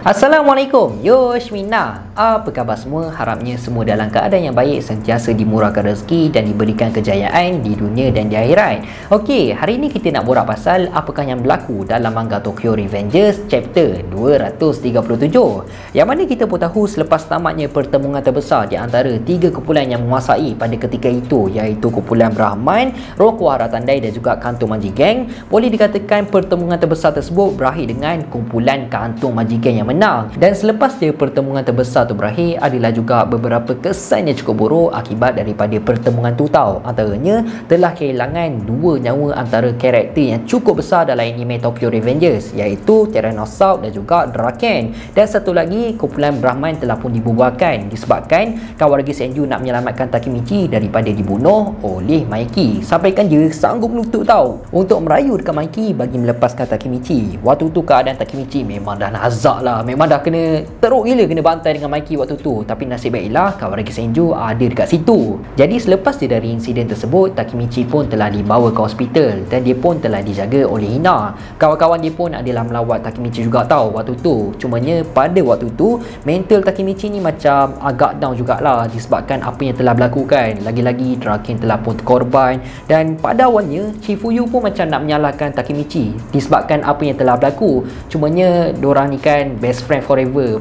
Assalamualaikum, Yoshmina. Apa khabar semua? Harapnya semua dalam keadaan yang baik, sentiasa dimurahkan rezeki dan diberikan kejayaan di dunia dan di akhirat. Okey, hari ini kita nak borak pasal apakah yang berlaku dalam manga Tokyo Revengers chapter 237. Yang mana kita pun tahu selepas tamatnya pertemuan terbesar di antara tiga kumpulan yang menguasai pada ketika itu, iaitu kumpulan Brahman, Rokuhara Tandai dan juga Kantung Majigen, boleh dikatakan pertemuan terbesar tersebut berakhir dengan kumpulan Kantung Majigen yang menang. Dan selepas dia pertemuan terbesar tu berakhir, adalah juga beberapa kesan yang cukup buruk akibat daripada pertemuan tu tau. Antaranya telah kehilangan dua nyawa antara karakter yang cukup besar dalam anime Tokyo Revengers, iaitu Tyrannosaurus dan juga Draken. Dan satu lagi, kumpulan Brahman telah pun dibubarkan disebabkan Kawaragi Senju nak menyelamatkan Takemichi daripada dibunuh oleh Maiki. Sampaikan dia sanggup lutut tau untuk merayu dekat Maiki bagi melepaskan Takemichi. Waktu tu keadaan Takemichi memang dah nazak lah, memang dah kena teruk gila, kena bantai dengan Maiki waktu tu. Tapi nasib baiklah Kawaragi Senju ada dekat situ. Jadi selepas dia dari insiden tersebut, Takemichi pun telah dibawa ke hospital dan dia pun telah dijaga oleh Hina. Kawan-kawan dia pun adalah melawat Takemichi juga tau waktu tu. Cumanya pada waktu tu mental Takemichi ni macam agak down jugalah disebabkan apa yang telah berlaku kan. Lagi-lagi Draken telah pun terkorban dan pada awalnya Chifuyu pun macam nak menyalahkan Takemichi disebabkan apa yang telah berlaku. Cumanya dorang ni kan best friend forever,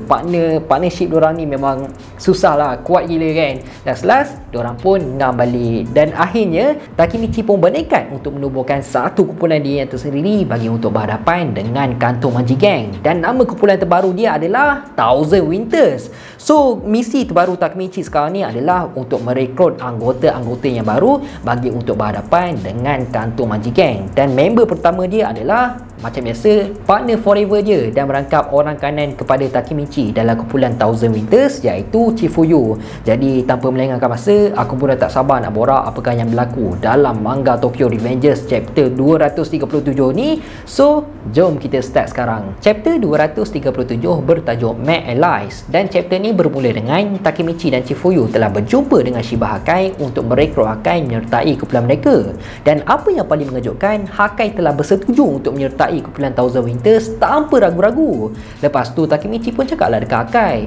partnership dorang ni memang susah lah, kuat gila kan. Dan last dorang pun ngam balik dan akhirnya Takemichi pun bernekat untuk menubuhkan satu kumpulan dia yang tersendiri bagi untuk berhadapan dengan Kantung Majigen. Dan nama kumpulan terbaru dia adalah Thousand Winters. So misi terbaru Takemichi sekarang ni adalah untuk merekrut anggota-anggota yang baru bagi untuk berhadapan dengan Kantung Majigen. Dan member pertama dia adalah macam biasa partner forever je dan merangkap orang kanan kepada Takemichi dalam kumpulan Thousand Winters, iaitu Chifuyu. Jadi tanpa melengahkan masa, aku pun dah tak sabar nak borak apakah yang berlaku dalam manga Tokyo Revengers chapter 237 ni. So jom kita start sekarang. Chapter 237 bertajuk Mad Allies dan chapter ni bermula dengan Takemichi dan Chifuyu telah berjumpa dengan Shiba Hakai untuk merekrut Hakai menyertai kumpulan mereka. Dan apa yang paling mengejutkan, Hakai telah bersetuju untuk menyertai kumpulan Thousand Winters tanpa ragu-ragu. Lepas tu Takemichi pun cakaplah dekat Hakai,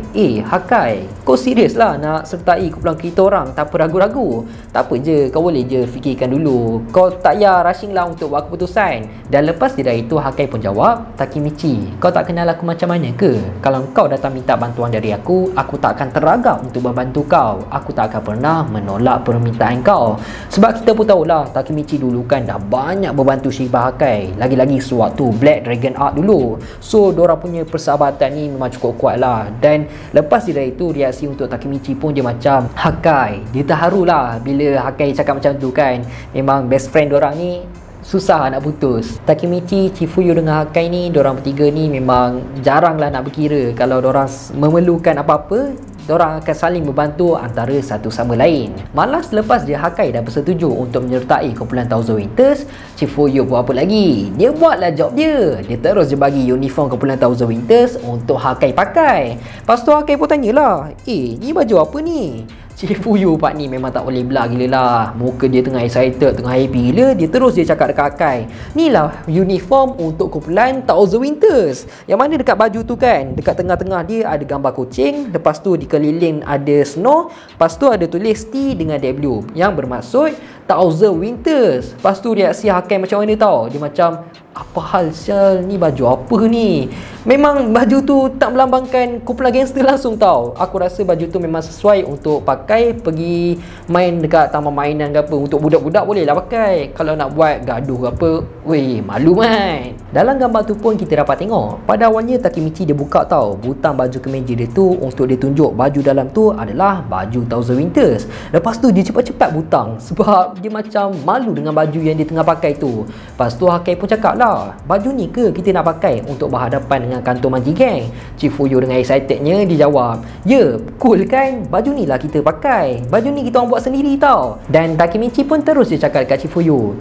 Hakai, kau serius lah nak sertai kumpulan kita orang tanpa ragu-ragu? Tak apa je, kau boleh je fikirkan dulu, kau tak payah rushing lah untuk buat keputusan. Dan lepas dari itu Hakai pun jawab, Takemichi, kau tak kenal aku macam mana ke? Kalau kau datang minta bantuan dari aku tak akan teragak untuk membantu kau. Aku tak akan pernah menolak permintaan kau. Sebab kita pun tahulah Takemichi dulu kan dah banyak membantu Shiba Hakai, lagi-lagi sewaktu Black Dragon Arc dulu. So diorang punya persahabatan ni memang cukup kuat lah. Dan lepas dari itu reaksi untuk Takemichi pun dia macam Hakai, dia terharu lah bila Hakai cakap macam tu kan. Memang best friend diorang ni susah nak putus. Takemichi, Chifuyu dengan Hakai ni, diorang bertiga ni memang jarang lah nak berkira. Kalau diorang memerlukan apa-apa, diorang akan saling membantu antara satu sama lain. Malah selepas dia Hakai dah bersetuju untuk menyertai kumpulan Thousand Winters, Chifuyu buat apa lagi? Dia buatlah job dia. Dia terus je bagi uniform kumpulan Thousand Winters untuk Hakai pakai. Lepas tu Hakai pun tanyalah, ni baju apa ni? Chifuyu part ni memang tak boleh belah gila lah. Muka dia tengah excited, tengah happy gila. Dia terus dia cakap dekat Hakai, ni lah uniform untuk kumpulan Thousand Winters. Yang mana dekat baju tu kan, dekat tengah-tengah dia ada gambar kucing. Lepas tu dikeliling ada snow. Lepas tu ada tulis T dengan W yang bermaksud Thousand Winters. Lepas tu reaksi Hakai macam mana tau? Dia macam, apa hal sial, ni baju apa ni? Memang baju tu tak melambangkan kumpulan gangster langsung tau. Aku rasa baju tu memang sesuai untuk pakai pergi main dekat taman mainan ke apa. Untuk budak-budak boleh lah pakai. Kalau nak buat gaduh ke apa, weh, malu kan. Dalam gambar tu pun kita dapat tengok, pada awalnya Takemichi dia buka tau butang baju kemeja dia tu untuk dia tunjuk baju dalam tu adalah baju Thousand Winters. Lepas tu dia cepat-cepat butang sebab dia macam malu dengan baju yang dia tengah pakai tu. Lepas tu Hakai pun cakap lah, baju ni ke kita nak pakai untuk berhadapan dengan Kantung Majigen? Chifuyu dengan excitednya dia jawab, ya, cool kan, baju ni lah kita pakai, baju ni kita orang buat sendiri tau. Dan Takemichi pun terus dia cakap dekat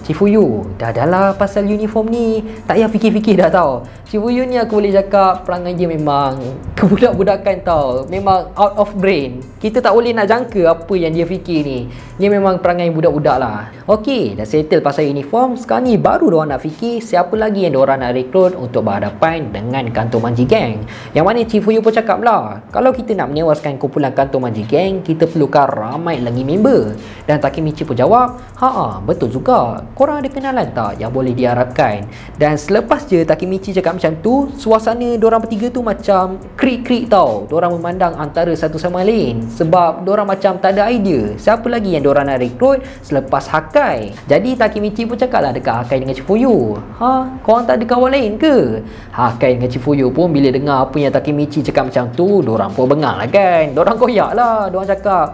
Chifuyu, dah lah pasal uniform ni, tak payah fikir-fikir dah tau. Chifuyu ni aku boleh cakap perangai dia memang kebudak-budakan tau, memang out of brain. Kita tak boleh nak jangka apa yang dia fikir ni. Dia memang perangai budak-budak lah lah. Okey, dah settle pasal uniform. Sekarang ni baru diorang nak fikir siapa lagi yang diorang nak rekrut untuk berhadapan dengan Kantor Manji Gang. Yang mana Chief Fuyu pun cakap lah, kalau kita nak menewaskan kumpulan Kantor Manji Gang, kita perlukan ramai lagi member. Dan Takemichi pun jawab, betul juga, korang ada kenalan tak yang boleh diharapkan? Dan selepas je Takemichi cakap macam tu, suasana diorang bertiga tu macam krik-krik tau. Diorang memandang antara satu sama lain sebab diorang macam tak ada idea siapa lagi yang diorang nak rekrut selepas Hakai. Jadi Takemichi pun cakap lah dekat Hakai dengan Chifuyu, korang tak ada kawan lain ke? Hakai dengan Chifuyu pun bila dengar apa yang Takemichi cakap macam tu, diorang pun bengang lah kan. Diorang koyak lah. Diorang cakap,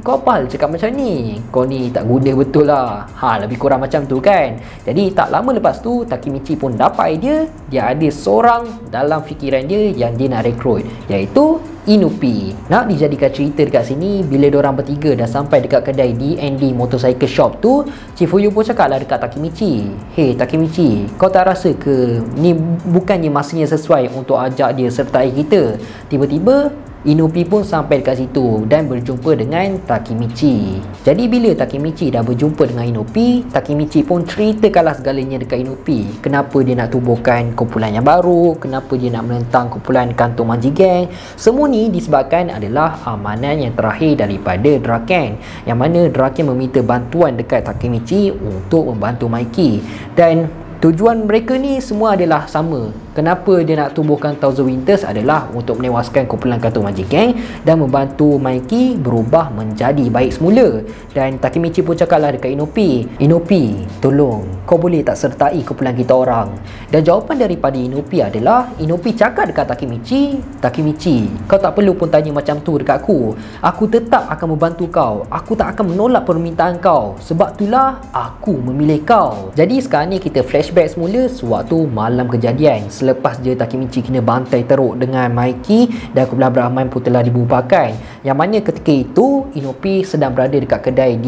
kau apa hal cakap macam ni? Kau ni tak guna betul lah. Lebih kurang macam tu kan. Jadi tak lama lepas tu Takemichi pun dapat idea. Dia ada seorang dalam fikiran dia yang dia nak rekrut, iaitu Inupi. Nak dijadikan cerita dekat sini, bila diorang bertiga dah sampai dekat kedai D&D Motorcycle Shop tu, Chifuyu pun cakap lah dekat Takemichi, "Hey Takemichi, kau tak rasa ke ni bukannya masanya sesuai untuk ajak dia sertai kita?" Tiba-tiba Inupi pun sampai dekat situ dan berjumpa dengan Takemichi. Jadi bila Takemichi dah berjumpa dengan Inupi, Takemichi pun ceritakanlah segalanya dekat Inupi. Kenapa dia nak tubuhkan kumpulan yang baru, kenapa dia nak menentang kumpulan Kantor Manji Gang. Semua ni disebabkan adalah amanan yang terakhir daripada Draken, yang mana Draken meminta bantuan dekat Takemichi untuk membantu Mikey. Dan tujuan mereka ni semua adalah sama. Kenapa dia nak tubuhkan Thousand Winters adalah untuk menewaskan kumpulan Kantor Manji Gang dan membantu Mikey berubah menjadi baik semula. Dan Takemichi pun cakaplah dekat Inupi, tolong kau boleh tak sertai kumpulan kita orang? Dan jawapan daripada Inupi adalah, Inupi cakap dekat Takemichi, kau tak perlu pun tanya macam tu dekat aku. Aku tetap akan membantu kau. Aku tak akan menolak permintaan kau. Sebab itulah aku memilih kau. Jadi sekarang ni kita flashback semula sewaktu malam kejadian. Selepas je Takemichi kena bantai teruk dengan Mikey dan kumpulan Brahman pun telah dibubarkan. Yang mana ketika itu Inupi sedang berada dekat kedai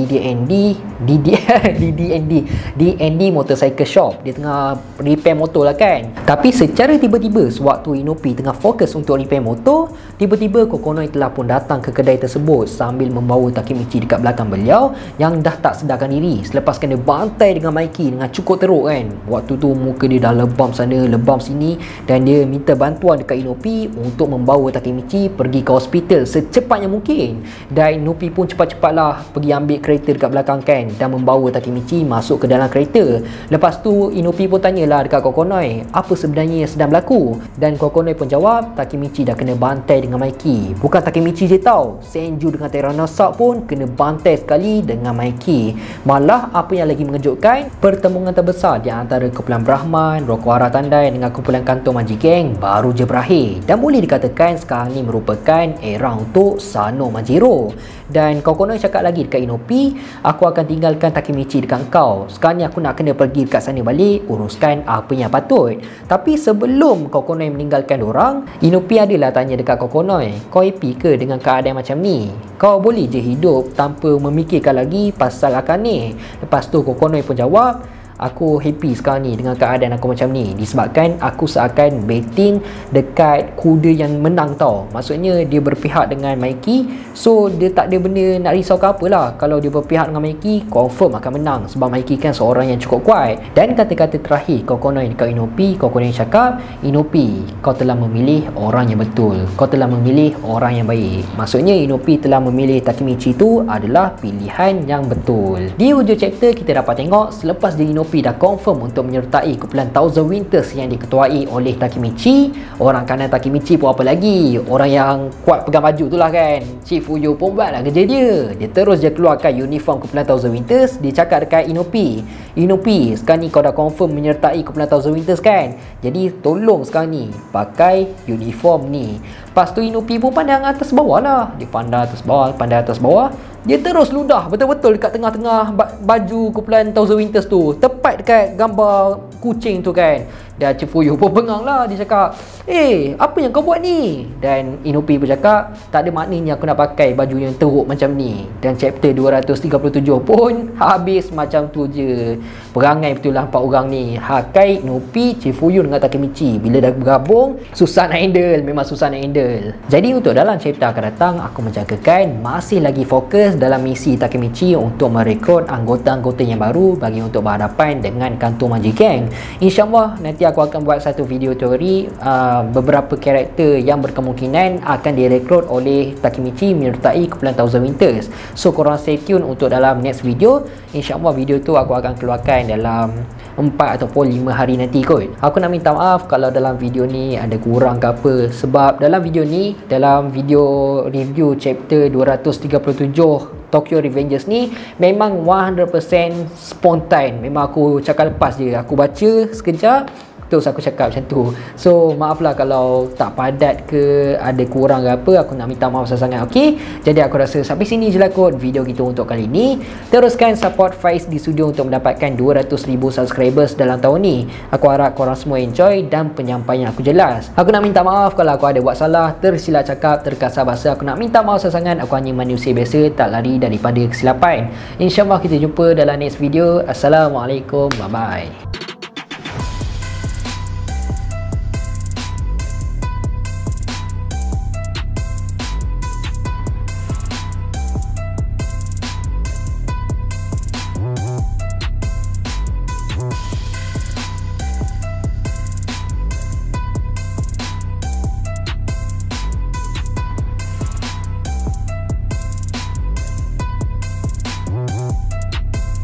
D&D Motorcycle Shop. Dia tengah repair motor lah kan. Tapi secara tiba-tiba sewaktu Inupi tengah fokus untuk repair motor, tiba-tiba Kokonoi telah pun datang ke kedai tersebut sambil membawa Takemichi dekat belakang beliau yang dah tak sedarkan diri selepas kena bantai dengan Mikey dengan cukup teruk kan. Waktu tu muka dia dah lebam sana lebam sini, dan dia minta bantuan dekat Inupi untuk membawa Takemichi pergi ke hospital secepatnya mungkin. Dan Inupi pun cepat-cepatlah pergi ambil kereta dekat belakang kan dan membawa Takemichi masuk ke dalam kereta. Lepas tu Inupi pun tanyalah dekat Kokonoi, apa sebenarnya yang sedang berlaku? Dan Kokonoi pun jawab, Takemichi dah kena bantai dengan Mikey. Bukan Takemichi je tau, Senju dengan Tyrannosaurus pun kena bantai sekali dengan Mikey. Malah apa yang lagi mengejutkan, pertemuan terbesar di antara kumpulan Brahman, Rokuara Tandai dengan kumpulan Kantor Manji Gang baru je berakhir. Dan boleh dikatakan sekarang ni merupakan era untuk Sano Manjiro. Dan Kokonoi cakap lagi dekat Inupi, aku akan tinggalkan Takemichi dekat kau. Sekarang ni aku nak kena pergi dekat sana balik, uruskan apa yang patut. Tapi sebelum Kokonoi meninggalkan dorang, Inupi adalah tanya dekat Kokonoi, kau happy ke dengan keadaan macam ni? Kau boleh je hidup tanpa memikirkan lagi pasal Akane? Lepas tu Kokonoi pun jawab, aku happy sekarang ni dengan keadaan aku macam ni disebabkan aku seakan betting dekat kuda yang menang tau. Maksudnya dia berpihak dengan Mikey, so dia tak ada benda nak risau ke apalah. Kalau dia berpihak dengan Mikey, confirm akan menang sebab Mikey kan seorang yang cukup kuat. Dan kata-kata terakhir Kokonoi dekat Inupi, Kokonoi cakap, Inupi, kau telah memilih orang yang betul, kau telah memilih orang yang baik. Maksudnya Inupi telah memilih Takemichi tu adalah pilihan yang betul. Di hujung chapter kita dapat tengok selepas dia Inupi dah confirm untuk menyertai kumpulan Thousand Winters yang diketuai oleh Takemichi. Orang kanan Takemichi pun apa lagi, orang yang kuat pegang baju tu lah kan. Chief Fuyu pun buatlah kerja dia. Dia terus je keluarkan uniform kumpulan Thousand Winters. Dia cakap dekat Inupi, sekarang ni kau dah confirm menyertai kumpulan Thousand Winters kan? Jadi tolong sekarang ni pakai uniform ni. Lepas tu Inupi pun pandang atas bawah lah. Dia pandang atas bawah. Dia terus ludah betul-betul dekat tengah-tengah baju kumpulan Thousand Winters tu, tepat dekat gambar kucing tu kan. Dan Cifuyu pun bengang lah. Dia cakap, apa yang kau buat ni? Dan Inupi pun cakap, tak ada maknanya aku nak pakai baju yang teruk macam ni. Dan chapter 237 pun habis macam tu je. Perangai betul lah 4 orang ni, Hakai, Inupi, Cifuyu dengan Takemichi. Bila dah bergabung, susah nak handle. Memang susah nak handle. Jadi untuk dalam chapter akan datang, aku menjagakan masih lagi fokus dalam misi Takemichi untuk merekrut anggota-anggota yang baru bagi untuk berhadapan dengan kantor Majikan. InsyaAllah nanti aku akan buat satu video teori beberapa karakter yang berkemungkinan akan direkrut oleh Takemichi menyertai kumpulan Thousand Winters. So korang stay tune untuk dalam next video. InsyaAllah video tu aku akan keluarkan dalam 4 ataupun 5 hari nanti kot. Aku nak minta maaf kalau dalam video ni ada kurang ke apa, sebab dalam video ni, dalam video review chapter 237 Tokyo Revengers ni memang 100% spontan. Memang aku cakap lepas je, aku baca sekejap terus aku cakap macam tu. So maaflah kalau tak padat ke ada kurang ke apa, aku nak minta maaf sangat. Okey, jadi aku rasa sampai sini je lah kot video kita untuk kali ni. Teruskan support Faiz di studio untuk mendapatkan 200,000 subscribers dalam tahun ni. Aku harap korang semua enjoy dan penyampaian aku jelas. Aku nak minta maaf kalau aku ada buat salah, tersilap cakap, terkasar bahasa. Aku nak minta maaf sangat. Aku hanya manusia biasa, tak lari daripada kesilapan. InsyaAllah kita jumpa dalam next video. Assalamualaikum, bye bye.